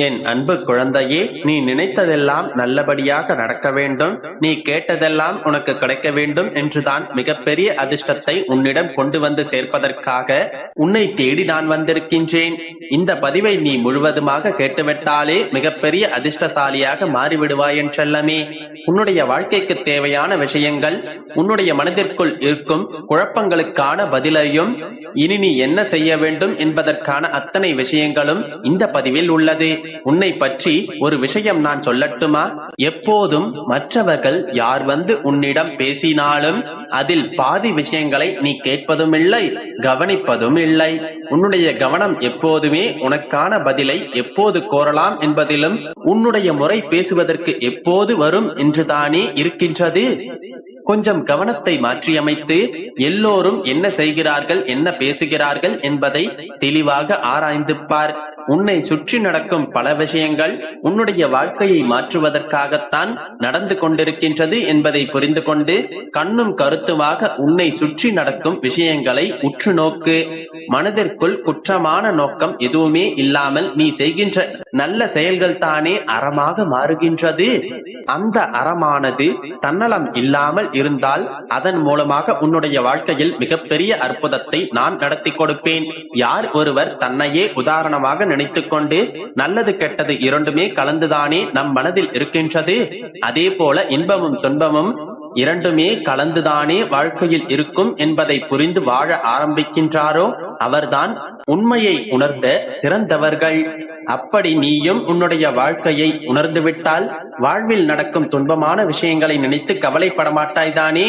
என் அன்பு குழந்தையே, நீ நினைத்ததெல்லாம் நல்லபடியாக நடக்க வேண்டும், நீ கேட்டதெல்லாம் உனக்கு கிடைக்க வேண்டும் என்றுதான் மிகப்பெரிய அதிர்ஷ்டத்தை உன்னிடம் கொண்டு வந்து சேர்ப்பதற்காக உன்னை தேடி நான் வந்திருக்கின்றேன். இந்த பதிவை நீ முழுவதுமாக கேட்டுவிட்டாலே மிகப்பெரிய அதிர்ஷ்டசாலியாக மாறிவிடுவாய் என் செல்லமே. உன்னுடைய வாழ்க்கைக்கு தேவையான விஷயங்கள், உன்னுடைய மனதிற்குள் இருக்கும் குழப்பங்களுக்கான பதிலையும், இனி நீ என்ன செய்ய வேண்டும் என்பதற்கான அத்தனை விஷயங்களும் இந்த பதிவில் உள்ளது. உன்னை பற்றி ஒரு விஷயம் நான் சொல்லட்டுமா? எப்போதும் மற்றவர்கள் யார் வந்து உன்னிடம் பேசினாலும் அதில் பாதி விஷயங்களை நீ கேட்பதும் இல்லை, கவனிப்பதும் இல்லை. உன்னுடைய கவனம் எப்போதுமே உனக்கான பதிலை எப்போது கோரலாம் என்பதிலும், உன்னுடைய முறை பேசுவதற்கு எப்போது வரும் என்றுதானே இருக்கின்றது. கொஞ்சம் கவனத்தை மாற்றியமைத்து எல்லோரும் என்ன செய்கிறார்கள், என்ன பேசுகிறார்கள் என்பதை தெளிவாக ஆராய்ந்து பார். உன்னை சுற்றி நடக்கும் பல விஷயங்கள் உன்னுடைய வாழ்க்கையை மாற்றுவதற்காகத்தான் நடந்து கொண்டிருக்கின்றது என்பதை புரிந்து கொண்டு கண்ணும் கருத்துமாக உன்னை சுற்றி நடக்கும் விஷயங்களை உற்று நோக்கு. மனதிற்குள் குற்றமான நோக்கம் எதுவுமே இல்லாமல் நீ செய்கின்ற நல்ல செயல்கள் தானே அறமாக மாறுகின்றது. அந்த அறமானது தன்னலம் இல்லாமல் இருந்தால் அதன் மூலமாக உன்னுடைய வாழ்க்கையில் மிகப்பெரிய அற்புதத்தை நான் நடத்தி கொடுப்பேன். யார் ஒருவர் தன்னையே உதாரணமாக நினைத்துக் கொண்டு நல்லது கெட்டது இரண்டுமே கலந்துதானே நம் மனதில் இருக்கின்றது, அதே போல இன்பமும் துன்பமும் இரண்டுமே கலந்துதானே வாழ்க்கையில் இருக்கும் என்பதை புரிந்து வாழ ஆரம்பிக்கின்றாரோ அவர்தான் உண்மையை உணர்ந்த சிறந்தவர்கள். அப்படி நீயும் உன்னுடைய வாழ்க்கையை உணர்ந்துவிட்டால் வாழ்வில் நடக்கும் துன்பமான விஷயங்களை நினைத்து கவலைப்பட மாட்டாய்தானே.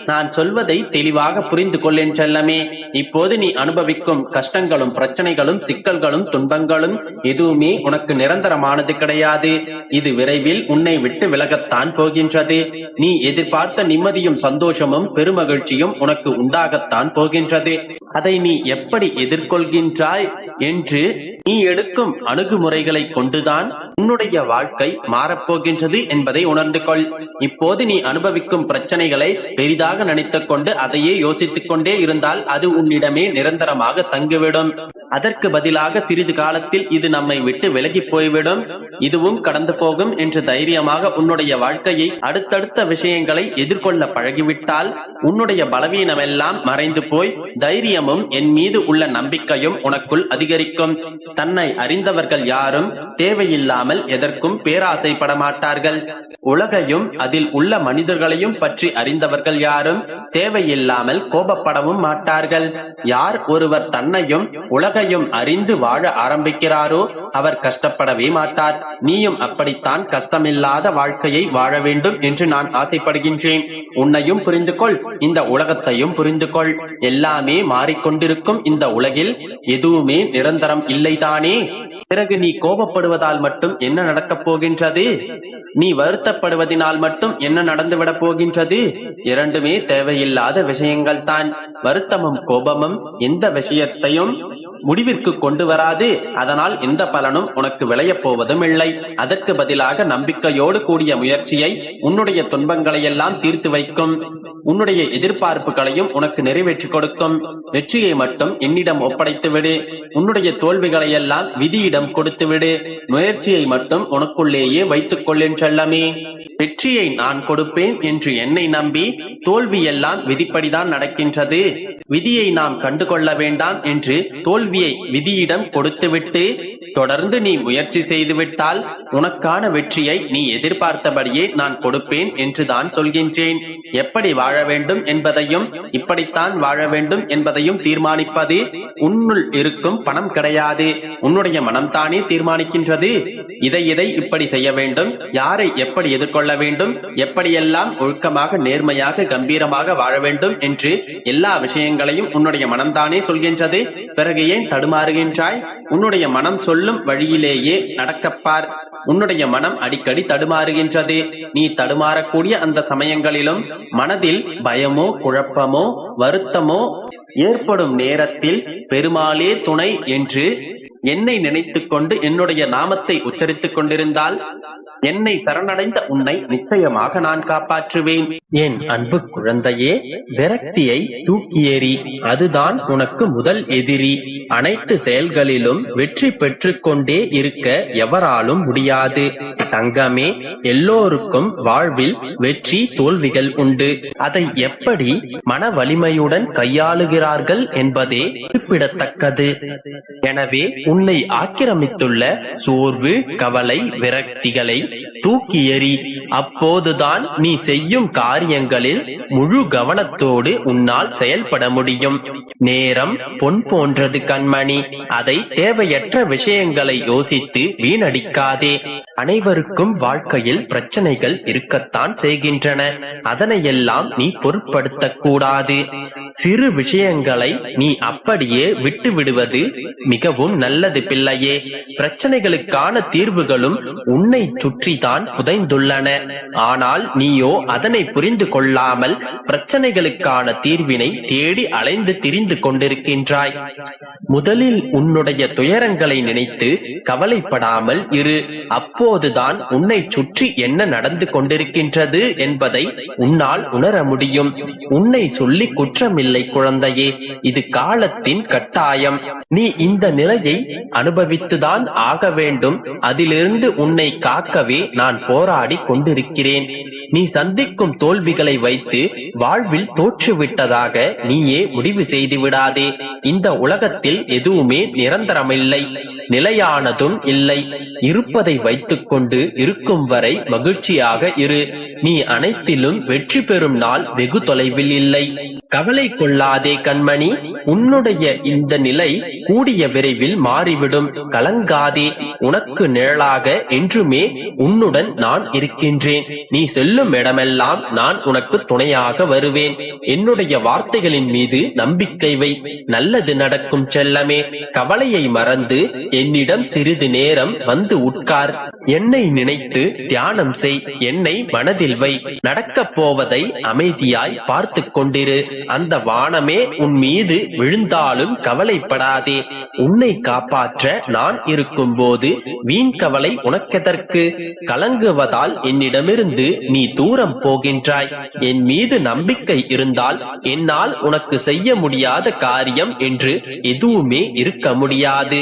நான் சொல்வதை தெளிவாக புரிந்து கொள்ளேன் செல்லமே. இப்போது நீ அனுபவிக்கும் கஷ்டங்களும் பிரச்சனைகளும் சிக்கல்களும் துன்பங்களும் எதுவுமே உனக்கு நிரந்தரமானது கிடையாது. இது விரைவில் உன்னை விட்டு விலகத்தான் போகின்றது. நீ எதிர்பார்த்த நிம்மதியும் சந்தோஷமும் பெருமகிழ்ச்சியும் உனக்கு உண்டாகத்தான் போகின்றது. அதை நீ எப்படி எதிர்கொள்கின்றாய் என்று நீ எடுக்கும் அணுகுமுறைகளை கொண்டுதான் உன்னுடைய வாழ்க்கை மாறப்போகின்றது என்பதை உணர்ந்து கொள். இப்போது நீ அனுபவிக்கும் பிரச்சனைகளை பெரிதாக நினைத்துக் கொண்டு அதையே யோசித்துக் கொண்டே இருந்தால் அது உன்னிடமே நிரந்தரமாக தங்கிவிடும். அதற்கு பதிலாக சிறிது காலத்தில் இது நம்மை விட்டு விலகி போய்விடும், இதுவும் கடந்து போகும் என்று தைரியமாக உன்னுடைய வாழ்க்கையை அடுத்தடுத்த விஷயங்களை எதிர்கொள்ள பழகிவிட்டால் உன்னுடைய பலவீனமெல்லாம் மறைந்து போய் தைரியமும் என் மீது உள்ள நம்பிக்கையும் உனக்குள் அதிகரிக்கும். தன்னை அறிந்தவர்கள் யாரும் தேவையில்லாமல் எதற்கும் பேராசைப்பட மாட்டார்கள். உலகையும் அதில் உள்ள மனிதர்களையும் பற்றி அறிந்தவர்கள் யாரும் தேவையில்லாமல் கோபப்படவும் மாட்டார்கள். யார் ஒருவர் தன்னையும் உலகையும் அறிந்து வாழ ஆரம்பிக்கிறாரோ அவர் கஷ்டப்படவே மாட்டார். நீயும் அப்படித்தான் கஷ்டமில்லாத வாழ்க்கையை வாழ வேண்டும் என்று நான் ஆசைப்படுகின்றேன். உன்னையும் புரிந்து கொள், இந்த உலகத்தையும் புரிந்து கொள். எல்லாமே மாறிக்கொண்டிருக்கும் இந்த உலகில் எதுவுமே நிரந்தரம் இல்லைதானே. பிறகு நீ கோபப்படுவதால் மட்டும் என்ன நடக்கப் போகின்றது? நீ வருத்தப்படுவதனால் மட்டும் என்ன நடந்துவிடப் போகின்றது? இரண்டுமே தேவையில்லாத விஷயங்கள் தான். வருத்தமும் கோபமும் எந்த விஷயத்தையும் முடிவிற்கு கொண்டு வராது. அதனால் எந்த பலனும் உனக்கு விளையப் போவதும் இல்லை. அதற்கு பதிலாக நம்பிக்கையோடு கூடிய முயற்சியை உன்னுடைய துன்பங்களை எல்லாம் தீர்த்து வைக்கும். உன்னுடைய எதிர்பார்ப்புகளையும் உனக்கு நிறைவேற்றி கொடுக்கும். வெற்றியை மட்டும் என்னிடம் ஒப்படைத்து விடு. உன்னுடைய தோல்விகளை எல்லாம் விதியிடம் கொடுத்து விடு. முயற்சியை மட்டும் உனக்குள்ளேயே வைத்துக் கொள்ளேன் செல்லமே. வெற்றியை நான் கொடுப்பேன் என்று என்னை நம்பி தோல்வி எல்லாம் விதிப்படிதான் நடக்கின்றது. விதியை நாம் கண்டுகொள்ள வேண்டாம் என்று தோல்வியை விதியிடம் கொடுத்துவிட்டு தொடர்ந்து நீ முயற்சி செய்துவிட்டால் உனக்கான வெற்றியை நீ எதிர்பார்த்தபடியே நான் கொடுப்பேன் என்று தான் சொல்கின்றேன். எப்படி வாழ வேண்டும் என்பதையும் இப்படித்தான் வாழ வேண்டும் என்பதையும் தீர்மானிப்பது உன்னுள் இருக்கும் பணம் கிடையாது, உன்னுடைய மனம்தானே தீர்மானிக்கின்றது. இதை இப்படி செய்ய வேண்டும், யாரை எப்படி எதிர்கொள்ள வேண்டும், எப்படியெல்லாம் ஒழுக்கமாக நேர்மையாக கம்பீரமாக வாழ வேண்டும் என்று எல்லா விஷயங்களையும் உன்னுடைய மனம்தானே சொல்கின்றது. பிறகு ஏன் தடுமாறுகின்றாய்? உன்னுடைய மனம் சொல்லும் வழியிலேயே நடக்கப்பார். உன்னுடைய மனம் அடிக்கடி தடுமாறுகின்றது. நீ தடுமாறக்கூடிய அந்த சமயங்களிலும் மனதில் பயமோ குழப்பமோ வருத்தமோ ஏற்படும் நேரத்தில் பெருமாளே துணை என்று என்னை நினைத்துக் கொண்டு என்னுடைய நாமத்தை உச்சரித்துக் கொண்டிருந்தால் என்னை சரணடைந்த உன்னை நிச்சயமாக நான் காப்பாற்றுவேன். என் அன்பு குழந்தையே, விரக்தியை தூக்கி எறி. அதுதான் உனக்கு முதல் எதிரி. அனைத்து செயல்களிலும் வெற்றி பெற்றுக் கொண்டே இருக்க எவராலும் முடியாது. தங்கமே, எல்லோருக்கும் வாழ்வில் வெற்றி தோல்விகள் உண்டு. அதை எப்படி மன வலிமையுடன் கையாளுகிறார்கள் என்பதே குறிப்பிடத்தக்கது. எனவே உன்னை ஆக்கிரமித்துள்ள சோர்வு, கவலை, விரக்திகளை தூக்கி எறி. அப்போதுதான் நீ செய்யும் காரியங்களில் முழு கவனத்தோடு உன்னால் செயல்பட முடியும். நேரம் பொன் போன்றது கண்மணி. அதை தேவையற்ற விஷயங்களை யோசித்து வீணடிக்காதே. அனைவருக்கும் வாழ்க்கையில் பிரச்சனைகள் இருக்கத்தான் செய்கின்றன. அதனையெல்லாம் நீ பொருட்படுத்தக் கூடாது. சிறு விஷயங்களை நீ அப்படியே விட்டு விடுவது மிகவும் நல்லது பிள்ளையே. பிரச்சனைகளுக்கான தீர்வுகளும் உன்னை சுற்றிதான் புதைந்துள்ளன. ஆனால் நீயோ அதனை புரிந்து கொள்ளாமல் பிரச்சனைகளுக்கான தீர்வினை தேடி அலைந்து திரிந்து கொண்டிருக்கின்றாய். முதலில் உன்னுடைய துயரங்களை நினைத்து கவலைப்படாமல் இரு. அப்போதுதான் உன்னை சுற்றி என்ன நடந்து கொண்டிருக்கின்றது என்பதை உன்னால் உணர முடியும். உன்னை சொல்லி குற்றமில்லை குழந்தையே. இது காலத்தின் கட்டாயம். நீ இந்த நிலையை அனுபவித்துதான் ஆக வேண்டும். அதிலிருந்து உன்னை காக்கவே நான் போராடி கொண்டிருக்கிறேன். நீ சந்திக்கும் தோல்விகளை வைத்து வாழ்வில் தோற்றுவிட்டதாக நீயே முடிவு செய்து விடாதே. இந்த உலகத்தில் எதுவுமே நிரந்தரமில்லை, நிலையானதும் இல்லை. இருப்பதை வைத்துக் கொண்டு இருக்கும் வரை மகிழ்ச்சியாக இரு. நீ அனைத்திலும் வெற்றி பெறும் நாள் வெகு தொலைவில் இல்லை. கவலை கொள்ளாதே கண்மணி. உன்னுடைய இந்த நிலை கூடிய விரைவில் மாறிவிடும். கலங்காதே. உனக்கு நிழலாக என்றுமே உன்னுடன் நான் இருக்கின்றேன். நீ செல்லும் இடமெல்லாம் நான் உனக்கு துணையாக வருவேன். என்னுடைய வார்த்தைகளின் மீது நம்பிக்கை வை. நல்லது நடக்கும் செல்லமே. கவலையை மறந்து என்னிடம் சிறிது நேரம் வந்து உட்கார். என்னை நினைத்து தியானம் செய். என்னை மனதில் வை. நடக்கப் போவதை அமைதியாய் பார்த்து கொண்டிரு. அந்த வானமே உன் மீது விழுந்தாலும் கவலைப்படாதே. உன்னை காப்பாற்ற நான் இருக்கும் போது வீண் கவலை உனக்கெதற்கு? கலங்குவதால் என்னிடமிருந்து நீ தூரம் போகின்றாய். என் மீது நம்பிக்கை இருந்தால் என்னால் உனக்கு செய்ய முடியாத காரியம் என்று எதுவுமே இருக்க முடியாது.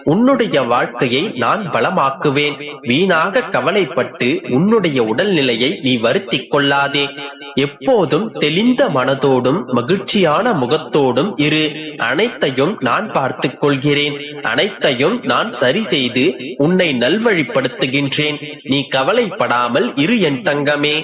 உன்னுடைய வாழ்க்கையை நான் பலமாக்குவேன். வீணாக கவலைப்பட்டு உன்னுடைய உடல்நிலையை நீ வருத்திக் கொள்ளாதே. எப்போதும் தெளிந்த மனதோடும் மகிழ்ச்சியான முகத்தோடும் இரு. அனைத்தையும் நான் பார்த்துக் கொள்கிறேன். அனைத்தையும் நான் சரி செய்து உன்னை நல்வழிப்படுத்துகின்றேன். நீ கவலைப்படாமல் இரு என் தங்கமே.